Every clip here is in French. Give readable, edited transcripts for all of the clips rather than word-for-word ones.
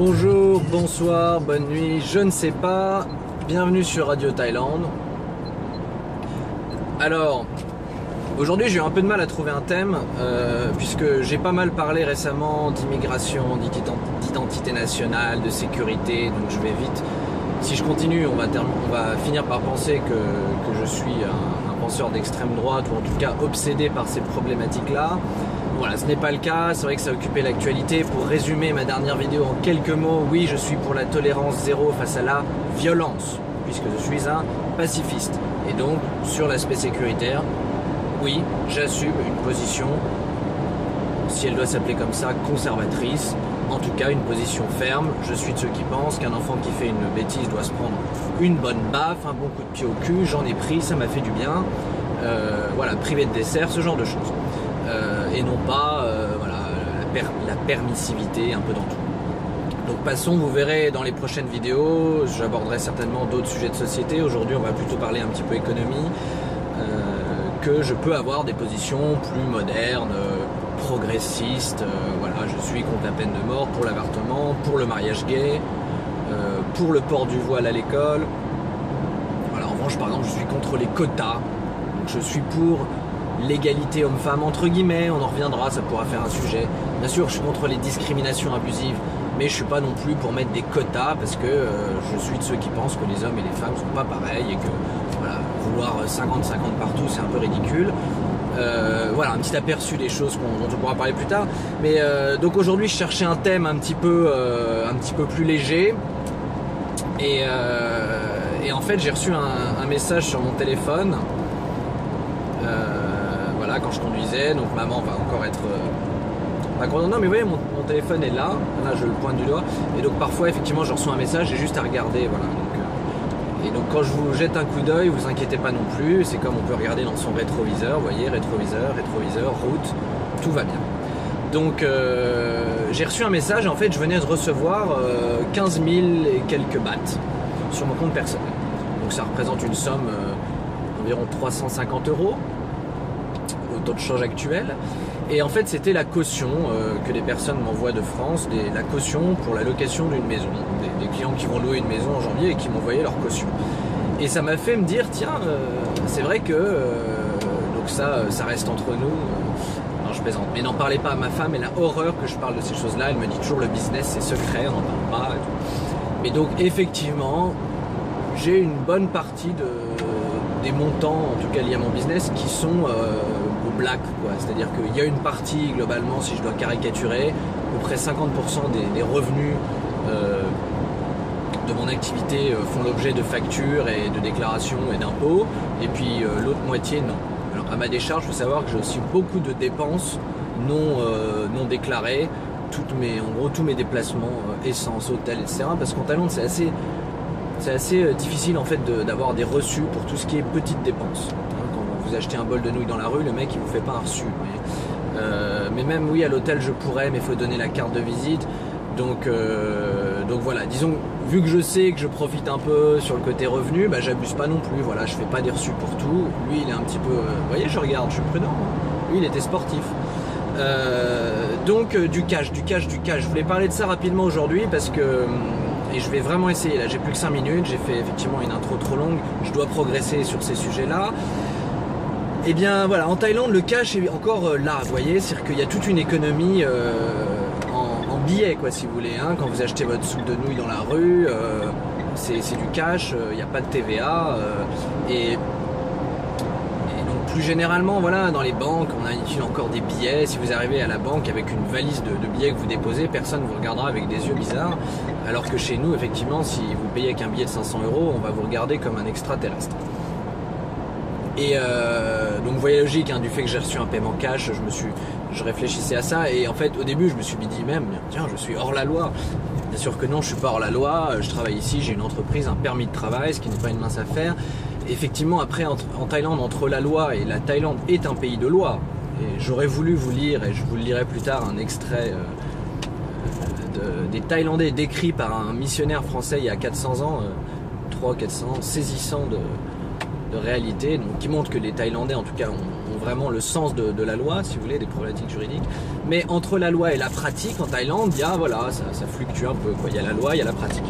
Bonjour, bonsoir, bonne nuit, je ne sais pas. Bienvenue sur Radio Thaïlande. Alors, aujourd'hui j'ai eu un peu de mal à trouver un thème puisque j'ai pas mal parlé récemment d'immigration, d'identité nationale, de sécurité, donc je vais vite. Si je continue, on va finir par penser que je suis un penseur d'extrême droite ou en tout cas obsédé par ces problématiques-là. Voilà, ce n'est pas le cas, c'est vrai que ça a occupé l'actualité. Pour résumer ma dernière vidéo en quelques mots, oui, je suis pour la tolérance zéro face à la violence, puisque je suis un pacifiste. Et donc, sur l'aspect sécuritaire, oui, j'assume une position, si elle doit s'appeler comme ça, conservatrice, en tout cas une position ferme. Je suis de ceux qui pensent qu'un enfant qui fait une bêtise doit se prendre une bonne baffe, un bon coup de pied au cul, j'en ai pris, ça m'a fait du bien. Voilà, privé de dessert, ce genre de choses. Et non pas voilà, la permissivité un peu dans tout. Donc passons, vous verrez dans les prochaines vidéos, j'aborderai certainement d'autres sujets de société. Aujourd'hui on va plutôt parler un petit peu économie, que je peux avoir des positions plus modernes, progressistes. Voilà, je suis contre la peine de mort, pour l'avortement, pour le mariage gay, pour le port du voile à l'école. Voilà, en revanche par exemple je suis contre les quotas, donc je suis pour l'égalité homme-femme entre guillemets, on en reviendra, ça pourra faire un sujet. Bien sûr, je suis contre les discriminations abusives, mais je suis pas non plus pour mettre des quotas parce que je suis de ceux qui pensent que les hommes et les femmes sont pas pareils et que voilà, vouloir 50-50 partout, c'est un peu ridicule. Voilà, un petit aperçu des choses dont on pourra parler plus tard. Mais donc aujourd'hui, je cherchais un thème un petit peu plus léger et en fait, j'ai reçu un message sur mon téléphone. Quand je conduisais, donc maman va encore être pas contente. Non mais vous voyez, mon téléphone est là je le pointe du doigt, et donc parfois effectivement je reçois un message, j'ai juste à regarder, voilà. Et donc quand je vous jette un coup d'œil, vous inquiétez pas non plus, c'est comme on peut regarder dans son rétroviseur, vous voyez, rétroviseur, route, tout va bien. Donc j'ai reçu un message, en fait je venais de recevoir 15 000 et quelques bahts sur mon compte personnel, donc ça représente une somme d'environ 350 € au taux de change actuel. Et en fait c'était la caution que les personnes m'envoient de France, la caution pour la location d'une maison, des clients qui vont louer une maison en janvier et qui m'envoyaient leur caution. Et ça m'a fait me dire tiens, c'est vrai que donc ça reste entre nous. Non, je plaisante, mais n'en parlez pas à ma femme, elle a horreur que je parle de ces choses là, elle me dit toujours le business c'est secret, on n'en parle pas et tout. Mais donc effectivement j'ai une bonne partie des montants, en tout cas liés à mon business, qui sont au black, quoi. C'est-à-dire qu'il y a une partie, globalement, si je dois caricaturer, à peu près 50% des revenus de mon activité font l'objet de factures et de déclarations et d'impôts, et puis l'autre moitié, non. Alors à ma décharge, il faut savoir que j'ai aussi beaucoup de dépenses non déclarées, en gros tous mes déplacements, essence, hôtel, etc. Parce qu'en Thaïlande, c'est assez difficile en fait d'avoir des reçus pour tout ce qui est petites dépenses. Quand vous achetez un bol de nouilles dans la rue, le mec il vous fait pas un reçu. Mais même oui, à l'hôtel je pourrais, mais il faut donner la carte de visite. Donc voilà, disons, vu que je sais que je profite un peu sur le côté revenu, bah, j'abuse pas non plus, voilà, je fais pas des reçus pour tout. Lui il est un petit peu, vous voyez, je regarde, je suis prudent, hein. Lui il était sportif. Donc du cash. Je voulais parler de ça rapidement aujourd'hui parce que, et je vais vraiment essayer, là j'ai plus que 5 minutes, j'ai fait effectivement une intro trop longue, je dois progresser sur ces sujets-là. Et bien voilà, en Thaïlande le cash est encore là, vous voyez, c'est-à-dire qu'il y a toute une économie en billets, quoi, si vous voulez, hein. Quand vous achetez votre soupe de nouilles dans la rue, c'est du cash, il n'y a pas de TVA, et donc plus généralement, voilà, dans les banques, on utilise encore des billets. Si vous arrivez à la banque avec une valise de billets que vous déposez, personne ne vous regardera avec des yeux bizarres, alors que chez nous, effectivement, si vous payez avec un billet de 500 €, on va vous regarder comme un extraterrestre. Et donc vous voyez la logique, hein, du fait que j'ai reçu un paiement cash, je réfléchissais à ça, et en fait au début je me suis dit même, tiens, je suis hors la loi. Bien sûr que non, je suis pas hors la loi, je travaille ici, j'ai une entreprise, un permis de travail, ce qui n'est pas une mince affaire. Et effectivement, après en Thaïlande, entre la loi, et la Thaïlande est un pays de loi, et j'aurais voulu vous lire, et je vous le lirai plus tard, un extrait des Thaïlandais décrit par un missionnaire français il y a 400 ans, 300-400 ans, saisissant de réalité, donc qui montre que les Thaïlandais en tout cas ont vraiment le sens de la loi, si vous voulez, des problématiques juridiques. Mais entre la loi et la pratique en Thaïlande, il y a, voilà, ça fluctue un peu, quoi. Il y a la loi, il y a la pratique.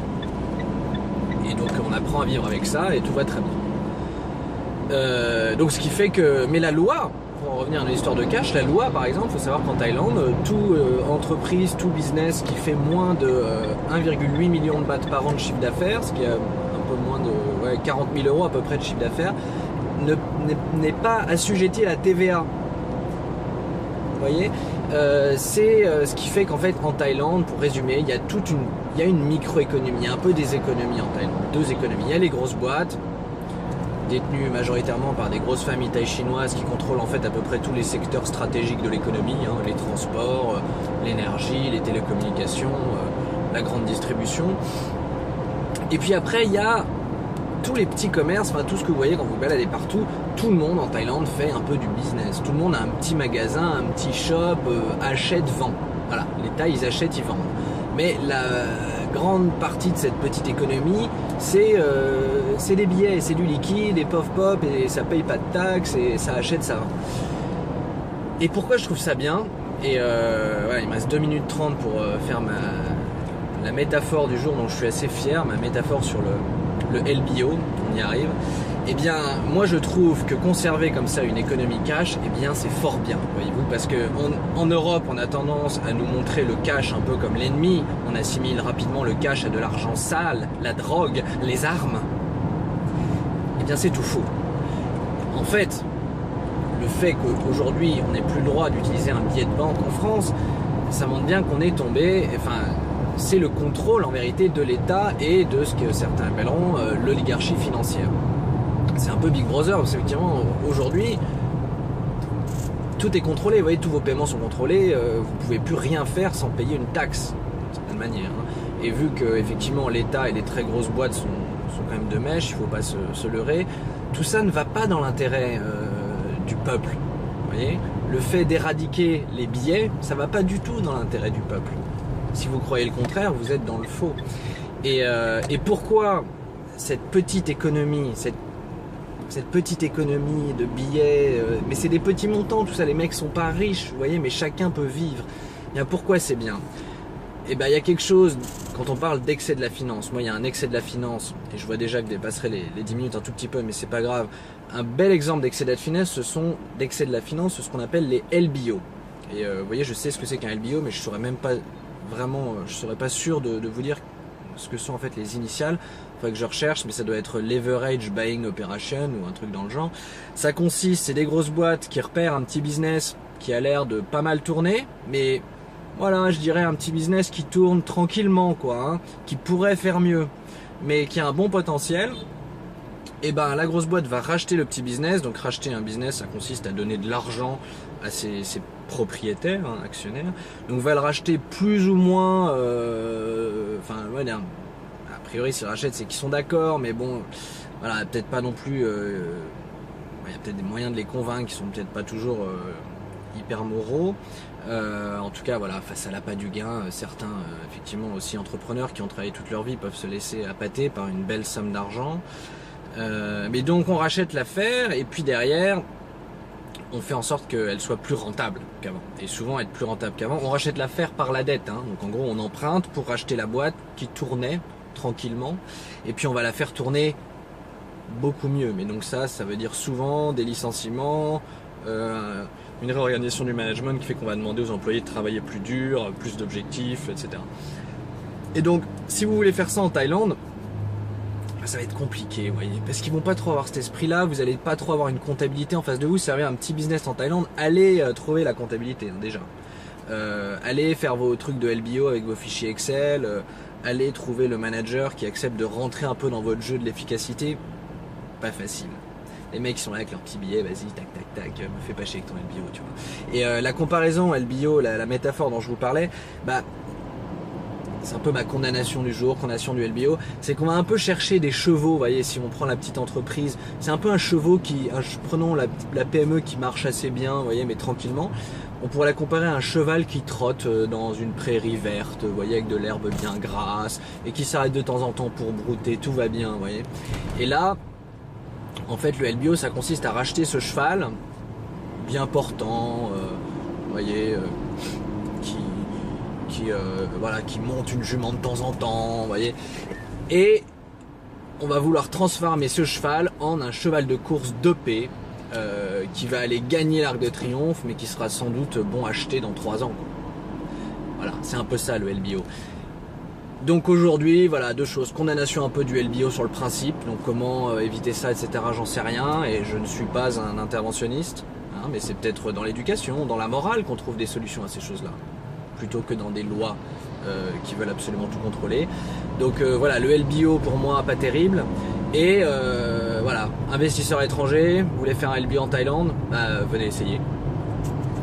Et donc on apprend à vivre avec ça et tout va très bien. Donc ce qui fait que, mais la loi, pour en revenir à l'histoire de cash, la loi par exemple, il faut savoir qu'en Thaïlande, tout entreprise, tout business qui fait moins de 1,8 million de bahts par an de chiffre d'affaires, ce qui est moins de 40 000 € à peu près de chiffre d'affaires, n'est pas assujetti à la TVA. Vous voyez, c'est ce qui fait qu'en fait en Thaïlande, pour résumer, il y a une microéconomie, il y a un peu des économies en Thaïlande, deux économies. Il y a les grosses boîtes détenues majoritairement par des grosses familles thaï chinoises qui contrôlent en fait à peu près tous les secteurs stratégiques de l'économie, hein, les transports, l'énergie, les télécommunications, la grande distribution. Et puis après, il y a tous les petits commerces, enfin tout ce que vous voyez quand vous vous baladez partout. Tout le monde en Thaïlande fait un peu du business. Tout le monde a un petit magasin, un petit shop, achète, vend. Voilà, les Thaïs, ils achètent, ils vendent. Mais la grande partie de cette petite économie, c'est des billets, c'est du liquide, et pop, et ça paye pas de taxes, et ça achète, ça vend. Et pourquoi je trouve ça bien? Et ouais, il me reste 2 minutes 30 pour faire la métaphore du jour dont je suis assez fier, ma métaphore sur le LBO, on y arrive. Eh bien, moi je trouve que conserver comme ça une économie cash, eh bien c'est fort bien, voyez-vous, parce que en Europe, on a tendance à nous montrer le cash un peu comme l'ennemi. On assimile rapidement le cash à de l'argent sale, la drogue, les armes. Eh bien, c'est tout faux. En fait, le fait qu'aujourd'hui on n'ait plus le droit d'utiliser un billet de banque en France, ça montre bien qu'on est tombé, enfin, c'est le contrôle en vérité de l'État et de ce que certains appelleront l'oligarchie financière. C'est un peu Big Brother, parce qu'effectivement aujourd'hui tout est contrôlé, vous voyez, tous vos paiements sont contrôlés, vous ne pouvez plus rien faire sans payer une taxe, d'une certaine manière. Et vu que effectivement l'État et les très grosses boîtes sont quand même de mèche, il ne faut pas se leurrer, tout ça ne va pas dans l'intérêt du peuple. Vous voyez, le fait d'éradiquer les billets, ça ne va pas du tout dans l'intérêt du peuple. Si vous croyez le contraire, vous êtes dans le faux. Et pourquoi cette petite économie, cette petite économie de billets, mais c'est des petits montants, tout ça, les mecs sont pas riches, vous voyez, mais chacun peut vivre. Et bien pourquoi c'est bien? Et ben il y a quelque chose, quand on parle d'excès de la finance, moi il y a un excès de la finance, et je vois déjà que je dépasserai les 10 minutes un tout petit peu, mais c'est pas grave. Un bel exemple d'excès de la finance, ce sont ce qu'on appelle les LBO. Et vous voyez, je sais ce que c'est qu'un LBO, mais je saurais même pas vraiment, je serais pas sûr de vous dire ce que sont en fait les initiales. Il faudrait que je recherche, mais ça doit être Leverage Buying Operation ou un truc dans le genre. Ça consiste, c'est des grosses boîtes qui repèrent un petit business qui a l'air de pas mal tourner, mais voilà, je dirais un petit business qui tourne tranquillement, quoi, hein, qui pourrait faire mieux, mais qui a un bon potentiel. Et ben la grosse boîte va racheter le petit business. Donc racheter un business, ça consiste à donner de l'argent à ses propriétaires, hein, actionnaires. Donc va le racheter plus ou moins, enfin ouais, a priori s'ils rachètent c'est qu'ils sont d'accord, mais bon, voilà, peut-être pas non plus, il y a peut-être des moyens de les convaincre qui sont peut-être pas toujours hyper moraux. En tout cas, voilà, face à l'appât du gain, certains, effectivement, aussi entrepreneurs qui ont travaillé toute leur vie peuvent se laisser appâter par une belle somme d'argent. Mais donc on rachète l'affaire et puis derrière, on fait en sorte qu'elle soit plus rentable qu'avant. Et souvent être plus rentable qu'avant. On rachète l'affaire par la dette. Hein. Donc en gros, on emprunte pour racheter la boîte qui tournait tranquillement. Et puis on va la faire tourner beaucoup mieux. Mais donc ça veut dire souvent des licenciements, une réorganisation du management qui fait qu'on va demander aux employés de travailler plus dur, plus d'objectifs, etc. Et donc, si vous voulez faire ça en Thaïlande, ça va être compliqué, vous voyez, parce qu'ils vont pas trop avoir cet esprit-là, vous allez pas trop avoir une comptabilité en face de vous, servir un petit business en Thaïlande, allez trouver la comptabilité, hein, déjà. Allez faire vos trucs de LBO avec vos fichiers Excel, allez trouver le manager qui accepte de rentrer un peu dans votre jeu de l'efficacité, pas facile. Les mecs qui sont là avec leurs petits billets, vas-y, tac, tac, tac, me fais pas chier avec ton LBO, tu vois. Et la comparaison LBO, la métaphore dont je vous parlais, bah, c'est un peu ma condamnation du jour, condamnation du LBO, c'est qu'on va un peu chercher des chevaux, vous voyez, si on prend la petite entreprise, c'est un peu un chevaux prenons la PME qui marche assez bien, vous voyez, mais tranquillement, on pourrait la comparer à un cheval qui trotte dans une prairie verte, vous voyez, avec de l'herbe bien grasse, et qui s'arrête de temps en temps pour brouter, tout va bien, vous voyez. Et là, en fait, le LBO, ça consiste à racheter ce cheval, bien portant, vous voyez, voilà, qui monte une jument de temps en temps, vous voyez. Et on va vouloir transformer ce cheval en un cheval de course dopé qui va aller gagner l'Arc de Triomphe, mais qui sera sans doute bon acheté dans 3 ans. Quoi. Voilà, c'est un peu ça le LBO. Donc aujourd'hui, voilà, 2 choses. Condamnation un peu du LBO sur le principe, donc comment éviter ça, etc. J'en sais rien, et je ne suis pas un interventionniste, hein, mais c'est peut-être dans l'éducation, dans la morale qu'on trouve des solutions à ces choses-là, plutôt que dans des lois qui veulent absolument tout contrôler. Donc voilà, le LBO pour moi pas terrible. Et voilà, investisseurs étrangers, vous voulez faire un LBO en Thaïlande, bah, venez essayer.